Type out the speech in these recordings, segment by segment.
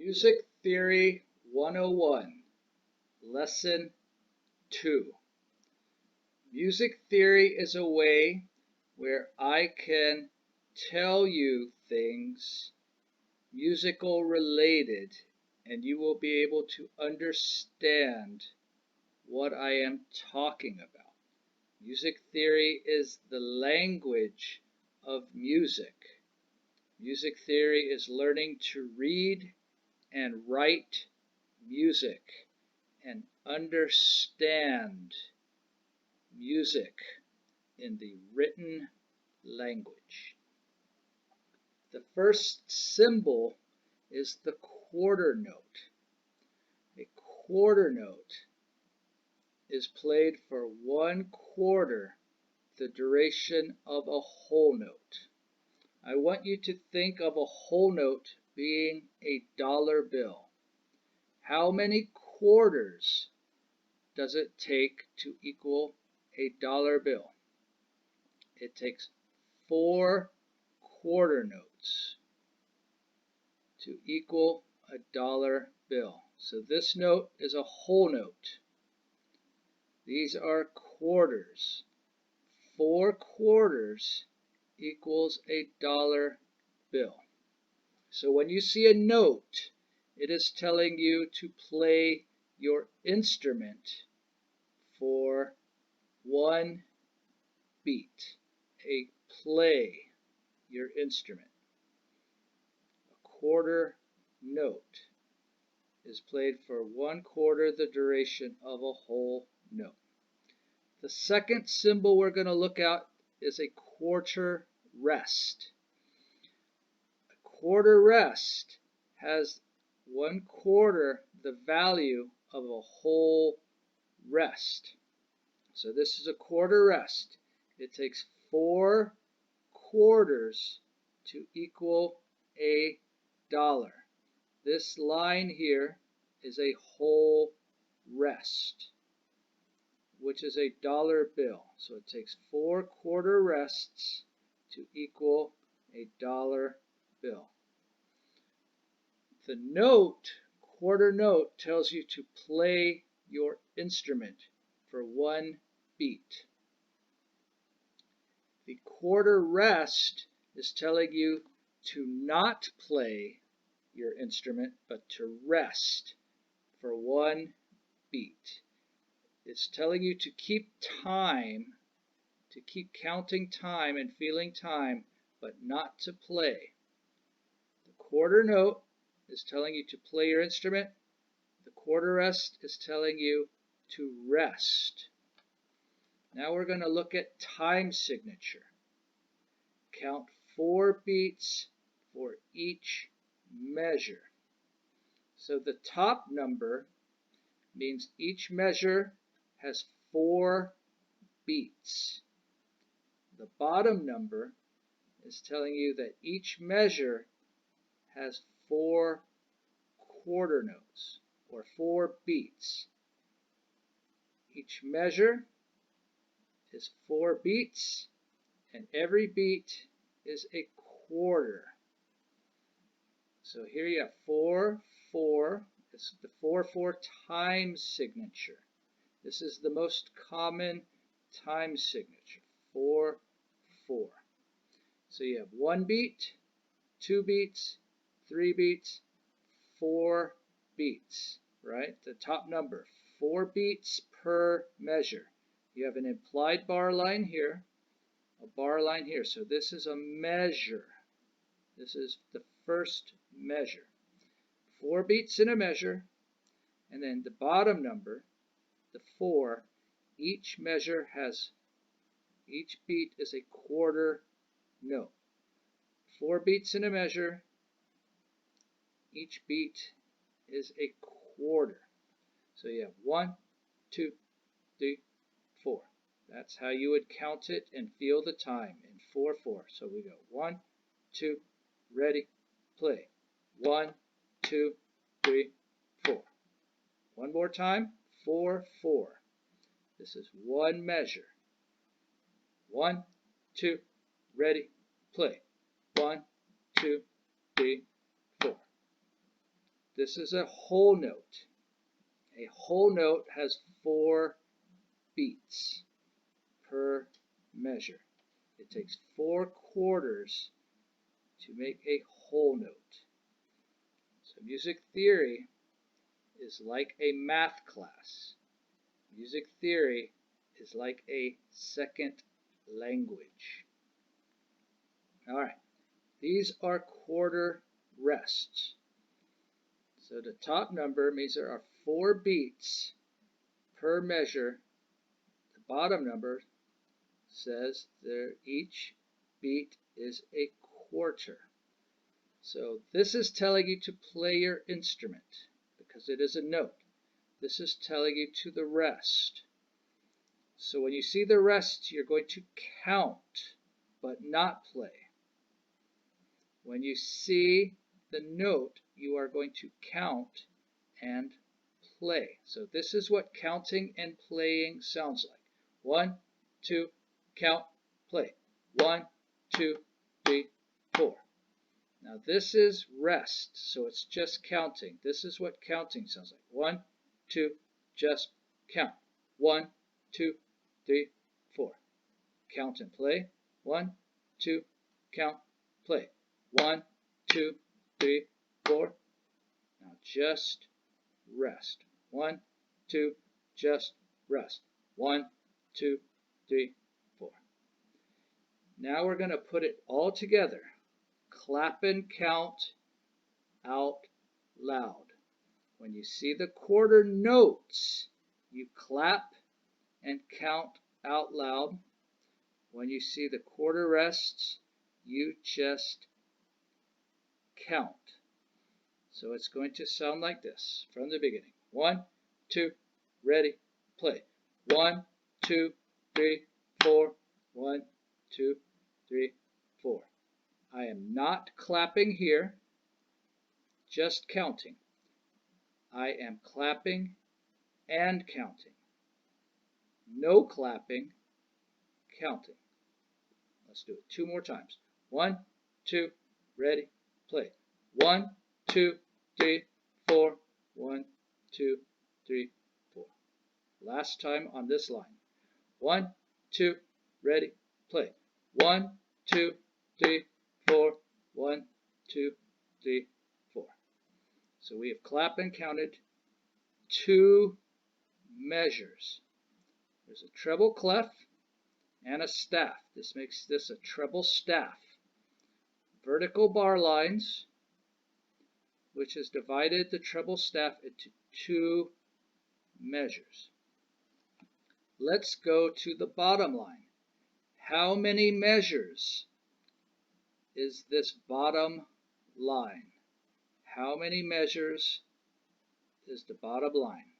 Music Theory 101, Lesson 2. Music theory is a way where I can tell you things musical related and you will be able to understand what I am talking about. Music theory is the language of music. Music theory is learning to read and write music and understand music in the written language. The first symbol is the quarter note. A quarter note is played for 1/4 the duration of a whole note. I want you to think of a whole note being a dollar bill. How many quarters does it take to equal a dollar bill? It takes 4 quarter notes to equal a dollar bill. So this note is a whole note. These are quarters. 4 quarters equals a dollar bill. So when you see a note, it is telling you to play your instrument for 1 beat. Play your instrument. A quarter note is played for 1/4 the duration of a whole note. The second symbol we're going to look at is a quarter rest. A quarter rest has 1/4 the value of a whole rest. So this is a quarter rest. It takes 4 quarters to equal a dollar. This line here is a whole rest, which is a dollar bill. So it takes 4 quarter rests to equal a dollar bill. The note, quarter note, tells you to play your instrument for 1 beat. The quarter rest is telling you to not play your instrument, but to rest for 1 beat. It's telling you to keep time, to keep counting time and feeling time, but not to play. The quarter note is telling you to play your instrument. The quarter rest is telling you to rest. Now we're going to look at time signature. Count 4 beats for each measure. So the top number means each measure has 4 beats. The bottom number is telling you that each measure has 4 quarter notes or 4 beats. Each measure is 4 beats, and every beat is a quarter. So here you have 4, 4. It's the 4/4 time signature. This is the most common time signature, 4/4. So you have 1 beat, 2 beats, 3 beats, 4 beats, right? The top number, 4 beats per measure. You have an implied bar line here, a bar line here. So this is a measure. This is the first measure. 4 beats in a measure, and then the bottom number, the 4, each measure has, each beat is a quarter note. 4 beats in a measure, each beat is a quarter. So you have 1, 2, 3, 4. That's how you would count it and feel the time in 4/4. So we go 1, 2, ready, play. 1, 2, 3, 4. One more time, 4/4. This is 1 measure. 1, 2, ready, play. 1, 2, 3, 4. This is a whole note. A whole note has 4 beats per measure. It takes 4 quarters to make a whole note. So music theory is like a math class. Music theory is like a second language. All right, these are quarter rests. So the top number means there are 4 beats per measure. The bottom number says each beat is a quarter. So this is telling you to play your instrument because it is a note. This is telling you to the rest. So when you see the rest, you're going to count but not play. When you see the note, you are going to count and play. So this is what counting and playing sounds like. 1, 2, count, play. 1, 2, 3, 4. Now this is rest, so it's just counting. This is what counting sounds like. 1, 2, just count. 1, 2, 3, 4. Count and play. 1, 2, count, play. 1, 2, 3, 4. Now just rest. 1, 2, just rest. 1, 2, 3, 4. Now we're going to put it all together. Clap and count out loud. When you see the quarter notes, you clap and count out loud. When you see the quarter rests, you just count. So it's going to sound like this from the beginning. 1, 2, ready, play. 1, 2, 3, 4. 1, 2, 3, 4. I am not clapping here, just counting. I am clapping and counting. No clapping, counting. Let's do it 2 more times. 1, 2, ready, play. 1, 2, 3, 4. 1, 2, 3, 4. Last time on this line. 1, 2, ready, play. 1, 2, 3, 4. 1, 2, 3, 4. So we have clapped and counted 2 measures. There's a treble clef and a staff. This makes this a treble staff. Vertical bar lines, which has divided the treble staff into 2 measures. Let's go to the bottom line. How many measures is this bottom line? How many measures is the bottom line?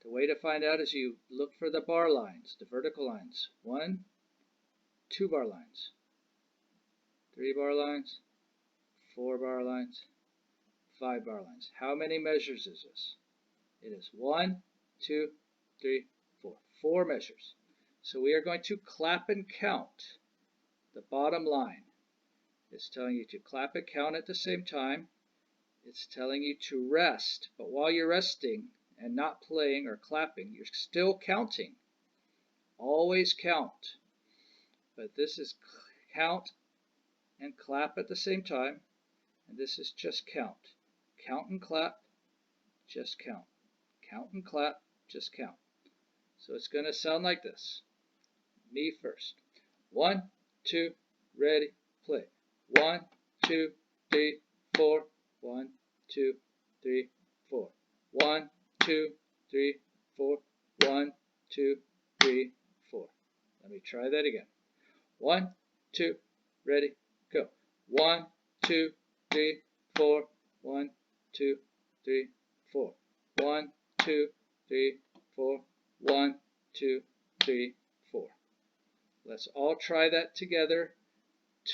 The way to find out is you look for the bar lines, the vertical lines. 1, 2 bar lines, 3 bar lines, 4 bar lines, 5 bar lines. How many measures is this? It is 1, 2, 3, 4. 4 measures. So we are going to clap and count the bottom line. It's telling you to clap and count at the same time. It's telling you to rest. But while you're resting and not playing or clapping, you're still counting. Always count. But this is count and clap at the same time. And this is just count. Count and clap, just count. Count and clap, just count. So it's going to sound like this. Me first. 1, 2, ready, play. 1, 2, 3, 4. 1, 2, 3, 4. 1, 2, 3, 4. 1, 2, 3, 4. Let me try that again. 1, 2, ready, go. 1, 2, 3, 4. 1, 2, 3, 4. 1, 2, 3, 4. 1, 2, 3, 4. Let's all try that together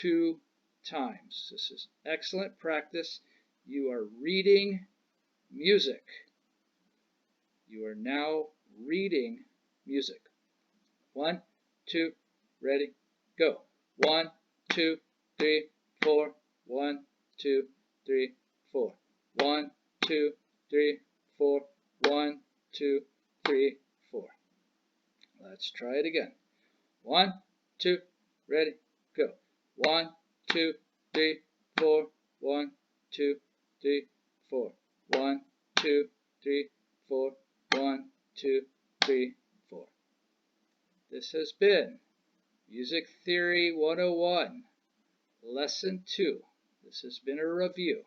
2 times. This is excellent practice. You are reading music. You are now reading music. 1, 2, ready, go. 1, 2, 3, 4. 1, 2, 3, 4. 1, 2, 3, 4. 1, 2, 3, 4. Let's try it again. 1, 2, ready, go. 1, 2, 3, 4. 1, 2, 3, 4. 1, 2, 3, 4. 1, 2, 3, 4. This has been Music Theory 101, Lesson 2. This has been a review.